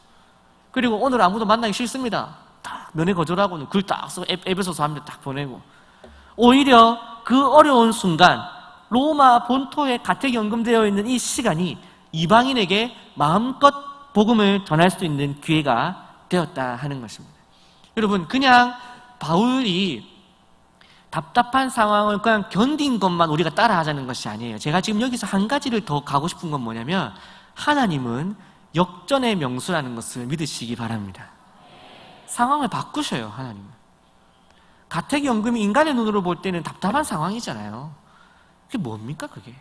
[SPEAKER 1] 그리고 오늘 아무도 만나기 싫습니다. 딱 면회 거절하고는 글 딱 쓰고 에베소서 한 번 딱 보내고. 오히려 그 어려운 순간 로마 본토에 가택연금되어 있는 이 시간이 이방인에게 마음껏 복음을 전할 수 있는 기회가 되었다 하는 것입니다. 여러분, 그냥 바울이 답답한 상황을 그냥 견딘 것만 우리가 따라하자는 것이 아니에요. 제가 지금 여기서 한 가지를 더 가고 싶은 건 뭐냐면 하나님은 역전의 명수라는 것을 믿으시기 바랍니다. 상황을 바꾸셔요, 하나님은. 가택연금이 인간의 눈으로 볼 때는 답답한 상황이잖아요. 그게 뭡니까, 그게?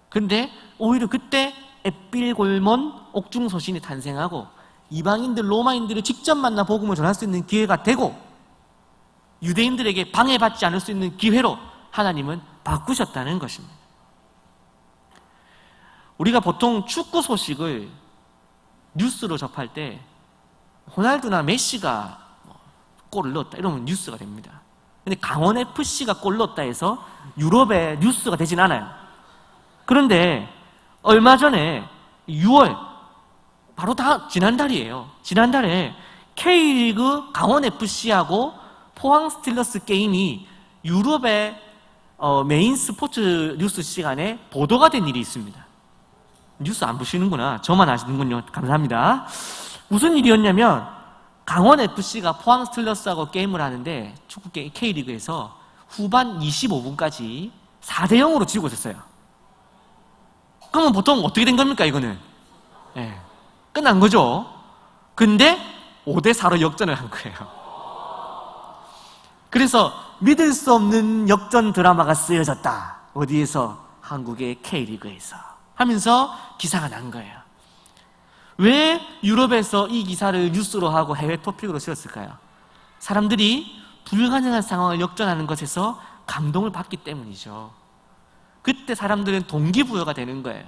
[SPEAKER 1] 근데 오히려 그때 에필골몬 옥중서신이 탄생하고 이방인들, 로마인들을 직접 만나 복음을 전할 수 있는 기회가 되고 유대인들에게 방해받지 않을 수 있는 기회로 하나님은 바꾸셨다는 것입니다. 우리가 보통 축구 소식을 뉴스로 접할 때 호날두나 메시가 골을 넣었다 이러면 뉴스가 됩니다. 근데 강원FC가 골 넣었다 해서 유럽에 뉴스가 되진 않아요. 그런데 얼마 전에 6월 바로 지난달이에요. 지난달에 K리그 강원FC하고 포항 스틸러스 게임이 유럽의 메인 스포츠 뉴스 시간에 보도가 된 일이 있습니다. 뉴스 안 보시는구나. 저만 아시는군요. 감사합니다. 무슨 일이었냐면 강원FC가 포항 스틸러스하고 게임을 하는데 축구 게임 K리그에서 후반 25분까지 4대0으로 지고 있었어요. 그러면 보통 어떻게 된 겁니까, 이거는? 네, 끝난 거죠. 근데 5대4로 역전을 한 거예요. 그래서 믿을 수 없는 역전 드라마가 쓰여졌다. 어디에서? 한국의 K리그에서 하면서 기사가 난 거예요. 왜 유럽에서 이 기사를 뉴스로 하고 해외 토픽으로 쓰였을까요? 사람들이 불가능한 상황을 역전하는 것에서 감동을 받기 때문이죠. 그때 사람들은 동기부여가 되는 거예요.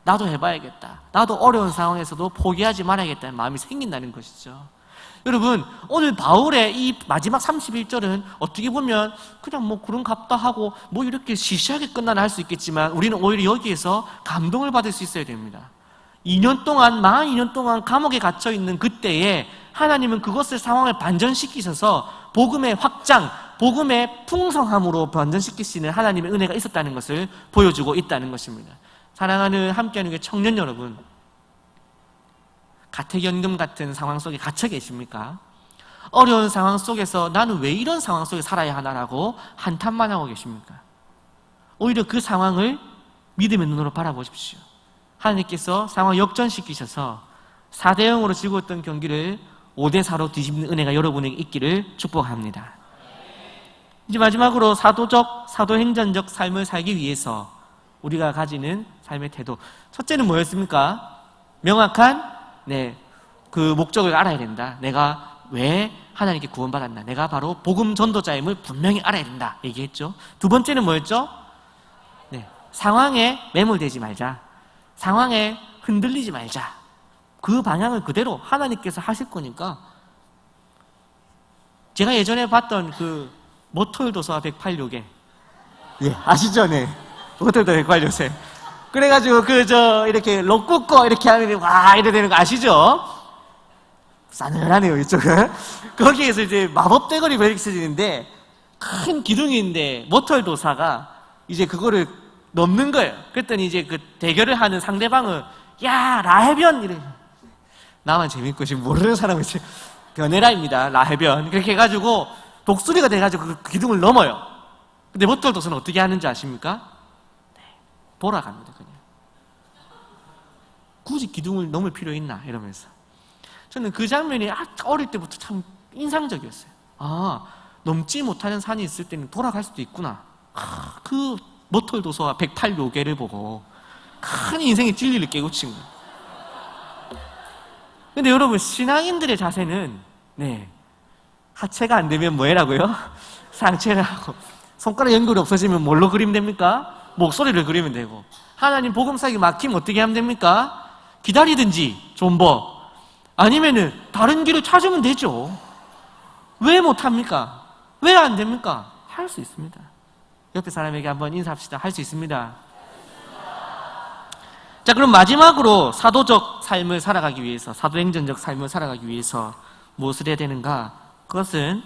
[SPEAKER 1] 나도 해봐야겠다. 나도 어려운 상황에서도 포기하지 말아야겠다는 마음이 생긴다는 것이죠. 여러분, 오늘 바울의 이 마지막 31절은 어떻게 보면 그냥 뭐 그런갑다 하고 뭐 이렇게 시시하게 끝나나 할 수 있겠지만 우리는 오히려 여기에서 감동을 받을 수 있어야 됩니다. 2년 동안, 42년 동안 감옥에 갇혀 있는 그때에 하나님은 그것을 상황을 반전시키셔서 복음의 확장, 복음의 풍성함으로 반전시키시는 하나님의 은혜가 있었다는 것을 보여주고 있다는 것입니다. 사랑하는 함께하는 게 청년 여러분, 가택연금 같은 상황 속에 갇혀 계십니까? 어려운 상황 속에서 나는 왜 이런 상황 속에 살아야 하나라고 한탄만 하고 계십니까? 오히려 그 상황을 믿음의 눈으로 바라보십시오. 하나님께서 상황을 역전시키셔서 4대0으로 지고 있던 경기를 5대4로 뒤집는 은혜가 여러분에게 있기를 축복합니다. 이제 마지막으로 사도행전적 삶을 살기 위해서 우리가 가지는 삶의 태도. 첫째는 뭐였습니까? 명확한 그 목적을 알아야 된다. 내가 왜 하나님께 구원받았나? 내가 바로 복음 전도자임을 분명히 알아야 된다. 얘기했죠. 두 번째는 뭐였죠? 상황에 매몰되지 말자. 상황에 흔들리지 말자. 그 방향을 그대로 하나님께서 하실 거니까. 제가 예전에 봤던 그 모털도서와 108요괴. 아시죠? 네. 모털도 108요새. 그래가지고 이렇게 록 꽂고 이렇게 하면 와 이래 되는 거 아시죠? 싸늘하네요 이쪽은. 거기에서 이제 마법 대거리 펼쳐지는데 큰 기둥인데 모털도사가 이제 그거를 넘는 거예요. 그랬더니 이제 그 대결을 하는 상대방은 야 라해변 이래. 나만 재밌고 지금 모르는 사람은 이제 변해라입니다. 라해변. 그렇게 해가지고 독수리가 돼가지고 그 기둥을 넘어요. 근데 모털도사는 어떻게 하는지 아십니까? 돌아갑니다. 그냥 굳이 기둥을 넘을 필요 있나 이러면서. 저는 그 장면이 어릴 때부터 참 인상적이었어요. 넘지 못하는 산이 있을 때는 돌아갈 수도 있구나. 그 모털도서와 108요괴를 보고 큰 인생의 진리를 깨우친 거예요. 근데 여러분, 신앙인들의 자세는 하체가 안 되면 뭐 해라고요? 상체를 하고, 손가락 연결이 없어지면 뭘로 그리면 됩니까? 목소리를 그리면 되고. 하나님 복음 사역이 막히면 어떻게 하면 됩니까? 기다리든지 존버, 아니면은 다른 길을 찾으면 되죠. 왜 못합니까? 왜 안 됩니까? 할 수 있습니다. 옆에 사람에게 한번 인사합시다. 할 수 있습니다. 자, 그럼 마지막으로 사도적 삶을 살아가기 위해서, 사도행전적 삶을 살아가기 위해서 무엇을 해야 되는가? 그것은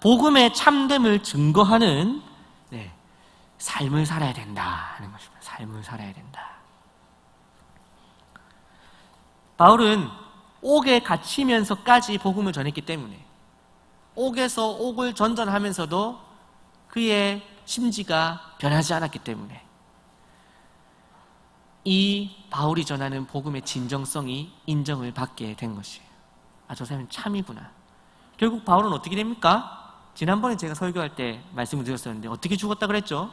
[SPEAKER 1] 복음의 참됨을 증거하는 삶을 살아야 된다 하는 것입니다. 삶을 살아야 된다. 바울은 옥에 갇히면서까지 복음을 전했기 때문에, 옥에서 옥을 전전하면서도 그의 심지가 변하지 않았기 때문에 이 바울이 전하는 복음의 진정성이 인정을 받게 된 것이에요. 저 사람은 참이구나. 결국 바울은 어떻게 됩니까? 지난번에 제가 설교할 때 말씀을 드렸었는데 어떻게 죽었다 그랬죠?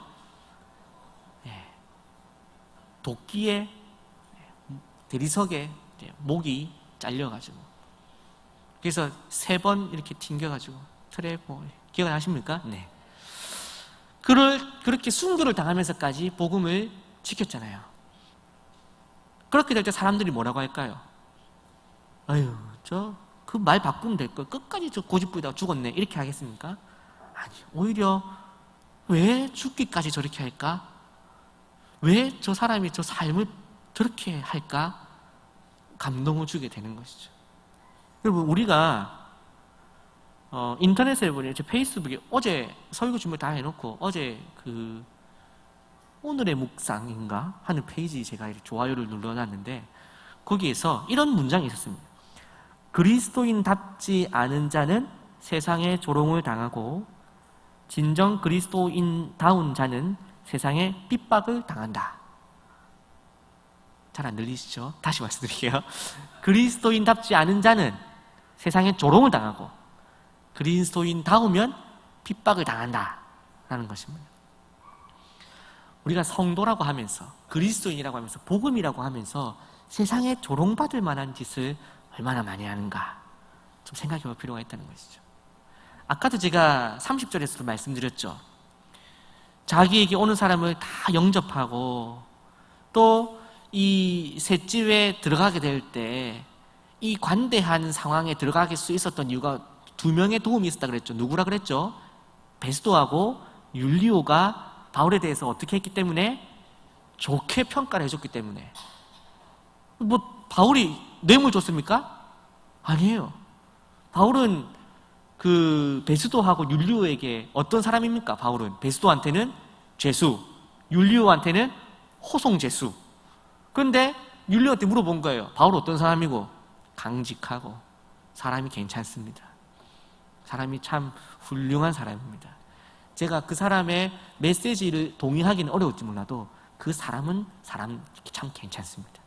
[SPEAKER 1] 도끼에 대리석에 목이 잘려가지고, 그래서 3번 이렇게 튕겨가지고 틀에 기억나십니까? 네. 그렇게 순교를 당하면서까지 복음을 지켰잖아요. 그렇게 될 때 사람들이 뭐라고 할까요? 아유, 그 말 바꾸면 될 걸. 끝까지 고집부리다가 죽었네. 이렇게 하겠습니까? 아니, 오히려 왜 죽기까지 저렇게 할까? 왜 저 사람이 저 삶을 저렇게 할까? 감동을 주게 되는 것이죠. 여러분, 우리가 인터넷에 보니 페이스북에 어제 설교 준비 다 해놓고 어제 오늘의 묵상인가 하는 페이지 제가 좋아요를 눌러놨는데 거기에서 이런 문장이 있었습니다. 그리스도인답지 않은 자는 세상에 조롱을 당하고 진정 그리스도인다운 자는 세상에 핍박을 당한다. 잘 안 들리시죠? 다시 말씀드릴게요. 그리스도인답지 않은 자는 세상에 조롱을 당하고 그리스도인다우면 핍박을 당한다라는 것입니다. 우리가 성도라고 하면서 그리스도인이라고 하면서 복음이라고 하면서 세상에 조롱받을 만한 짓을 얼마나 많이 하는가 좀 생각해 볼 필요가 있다는 것이죠. 아까도 제가 30절에서도 말씀드렸죠. 자기에게 오는 사람을 다 영접하고 또 이 셋집에 들어가게 될 때 이 관대한 상황에 들어갈 수 있었던 이유가 두 명의 도움이 있었다 그랬죠. 누구라 그랬죠? 베스도하고 율리오가 바울에 대해서 어떻게 했기 때문에? 좋게 평가를 해줬기 때문에. 뭐 바울이 뇌물 줬습니까? 아니에요. 바울은 그 베스도하고 율리오에게 어떤 사람입니까? 바울은 베스도한테는 죄수, 율리오한테는 호송죄수. 그런데 율리오한테 물어본 거예요. 바울 어떤 사람이고? 강직하고 사람이 괜찮습니다. 사람이 참 훌륭한 사람입니다. 제가 그 사람의 메시지를 동의하기는 어려울지 몰라도 그 사람은 참 괜찮습니다.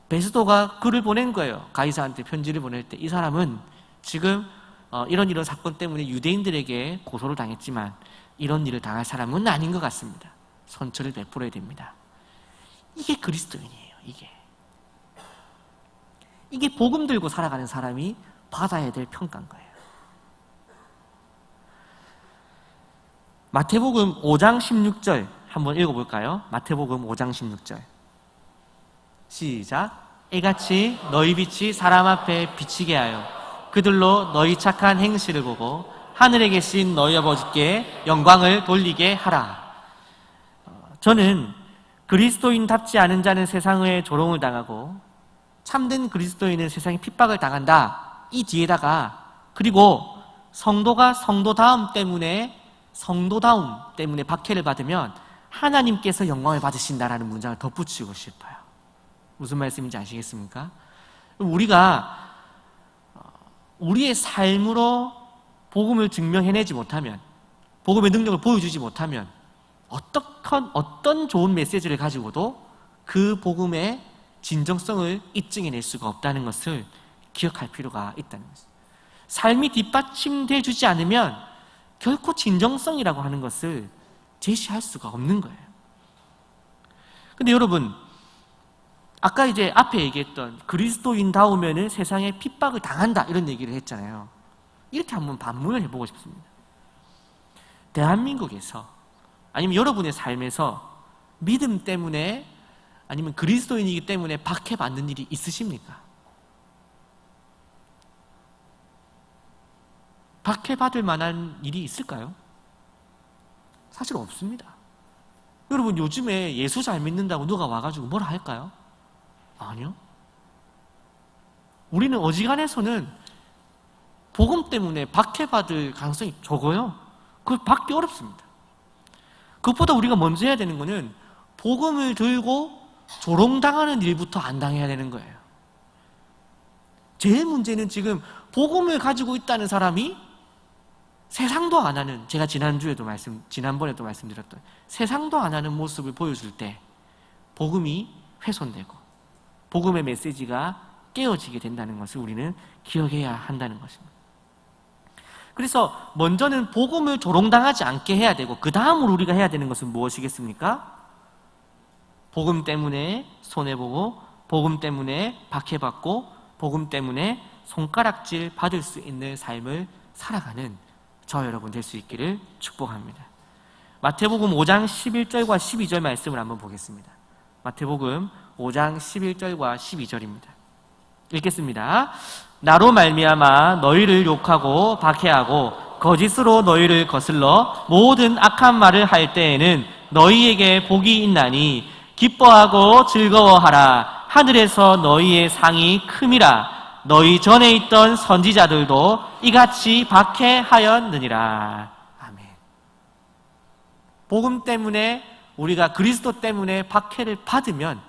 [SPEAKER 1] 베스도가 글을 보낸 거예요. 가이사한테 편지를 보낼 때 이 사람은 지금 이런 사건 때문에 유대인들에게 고소를 당했지만 이런 일을 당할 사람은 아닌 것 같습니다. 선처를 베풀어야 됩니다. 이게 그리스도인이에요. 이게 복음 들고 살아가는 사람이 받아야 될 평가인 거예요. 마태복음 5장 16절 한번 읽어볼까요? 마태복음 5장 16절 시작. 이같이 너희 빛이 사람 앞에 비치게 하여 그들로 너희 착한 행실을 보고 하늘에 계신 너희 아버지께 영광을 돌리게 하라. 저는 그리스도인답지 않은 자는 세상의 조롱을 당하고 참된 그리스도인은 세상에 핍박을 당한다. 이 뒤에다가 그리고 성도가 성도다움 때문에 박해를 받으면 하나님께서 영광을 받으신다라는 문장을 덧붙이고 싶어요. 무슨 말씀인지 아시겠습니까? 우리가 우리의 삶으로 복음을 증명해내지 못하면, 복음의 능력을 보여주지 못하면 어떤 좋은 메시지를 가지고도 그 복음의 진정성을 입증해낼 수가 없다는 것을 기억할 필요가 있다는 것입니다. 삶이 뒷받침돼 주지 않으면 결코 진정성이라고 하는 것을 제시할 수가 없는 거예요. 근데 여러분, 아까 이제 앞에 얘기했던 그리스도인다우면은 세상에 핍박을 당한다 이런 얘기를 했잖아요. 이렇게 한번 반문을 해보고 싶습니다. 대한민국에서 아니면 여러분의 삶에서 믿음 때문에 아니면 그리스도인이기 때문에 박해받는 일이 있으십니까? 박해받을 만한 일이 있을까요? 사실 없습니다. 여러분, 요즘에 예수 잘 믿는다고 누가 와가지고 뭐라 할까요? 아니요. 우리는 어지간해서는 복음 때문에 박해받을 가능성이 적어요. 그걸 받기 어렵습니다. 그것보다 우리가 먼저 해야 되는 거는 복음을 들고 조롱당하는 일부터 안 당해야 되는 거예요. 제일 문제는 지금 복음을 가지고 있다는 사람이 세상도 안 하는, 제가 지난번에도 말씀드렸던 세상도 안 하는 모습을 보여줄 때 복음이 훼손되고 복음의 메시지가 깨어지게 된다는 것을 우리는 기억해야 한다는 것입니다. 그래서 먼저는 복음을 조롱당하지 않게 해야 되고 그 다음으로 우리가 해야 되는 것은 무엇이겠습니까? 복음 때문에 손해보고 복음 때문에 박해받고 복음 때문에 손가락질 받을 수 있는 삶을 살아가는 저 여러분 될 수 있기를 축복합니다. 마태복음 5장 11절과 12절 말씀을 한번 보겠습니다. 마태복음 5장 11절과 12절입니다. 읽겠습니다. 나로 말미암아 너희를 욕하고 박해하고 거짓으로 너희를 거슬러 모든 악한 말을 할 때에는 너희에게 복이 있나니 기뻐하고 즐거워하라. 하늘에서 너희의 상이 큼이라. 너희 전에 있던 선지자들도 이같이 박해하였느니라. 아멘. 복음 때문에 우리가 그리스도 때문에 박해를 받으면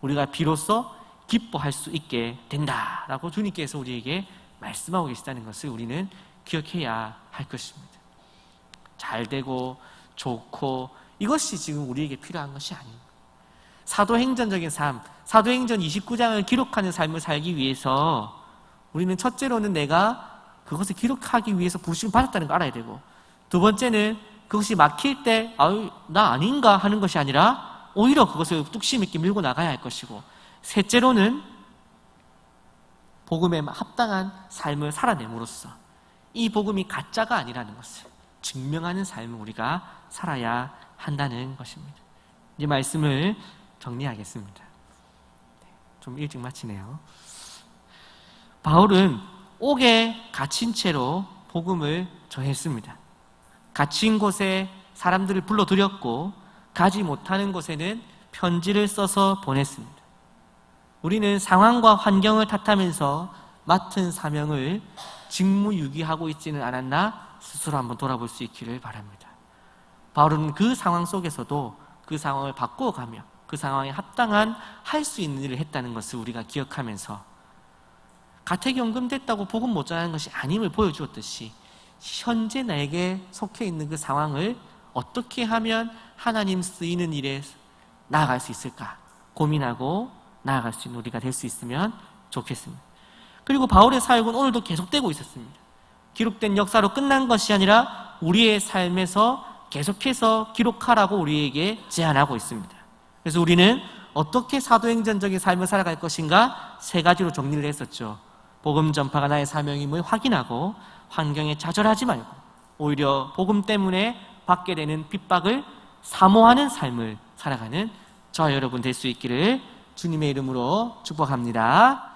[SPEAKER 1] 우리가 비로소 기뻐할 수 있게 된다라고 주님께서 우리에게 말씀하고 계시다는 것을 우리는 기억해야 할 것입니다. 잘 되고 좋고 이것이 지금 우리에게 필요한 것이 아닙니다. 사도행전적인 삶, 사도행전 29장을 기록하는 삶을 살기 위해서 우리는 첫째로는 내가 그것을 기록하기 위해서 부르심을 받았다는 걸 알아야 되고, 두 번째는 그것이 막힐 때 아유 나 아닌가 하는 것이 아니라 오히려 그것을 뚝심 있게 밀고 나가야 할 것이고, 셋째로는 복음에 합당한 삶을 살아냄으로써 이 복음이 가짜가 아니라는 것을 증명하는 삶을 우리가 살아야 한다는 것입니다. 이 말씀을 정리하겠습니다. 좀 일찍 마치네요. 바울은 옥에 갇힌 채로 복음을 전했습니다. 갇힌 곳에 사람들을 불러들였고 가지 못하는 곳에는 편지를 써서 보냈습니다. 우리는 상황과 환경을 탓하면서 맡은 사명을 직무유기하고 있지는 않았나 스스로 한번 돌아볼 수 있기를 바랍니다. 바울은 그 상황 속에서도 그 상황을 바꿔가며 그 상황에 합당한 할 수 있는 일을 했다는 것을 우리가 기억하면서 가택연금됐다고 복음 못 전하는 것이 아님을 보여주었듯이 현재 나에게 속해 있는 그 상황을 어떻게 하면 하나님 쓰이는 일에 나아갈 수 있을까 고민하고 나아갈 수 있는 우리가 될 수 있으면 좋겠습니다. 그리고 바울의 사역은 오늘도 계속되고 있었습니다. 기록된 역사로 끝난 것이 아니라 우리의 삶에서 계속해서 기록하라고 우리에게 제안하고 있습니다. 그래서 우리는 어떻게 사도행전적인 삶을 살아갈 것인가 3가지로 정리를 했었죠. 복음 전파가 나의 사명임을 확인하고 환경에 좌절하지 말고 오히려 복음 때문에 받게 되는 핍박을 사모하는 삶을 살아가는 저와 여러분 될 수 있기를 주님의 이름으로 축복합니다.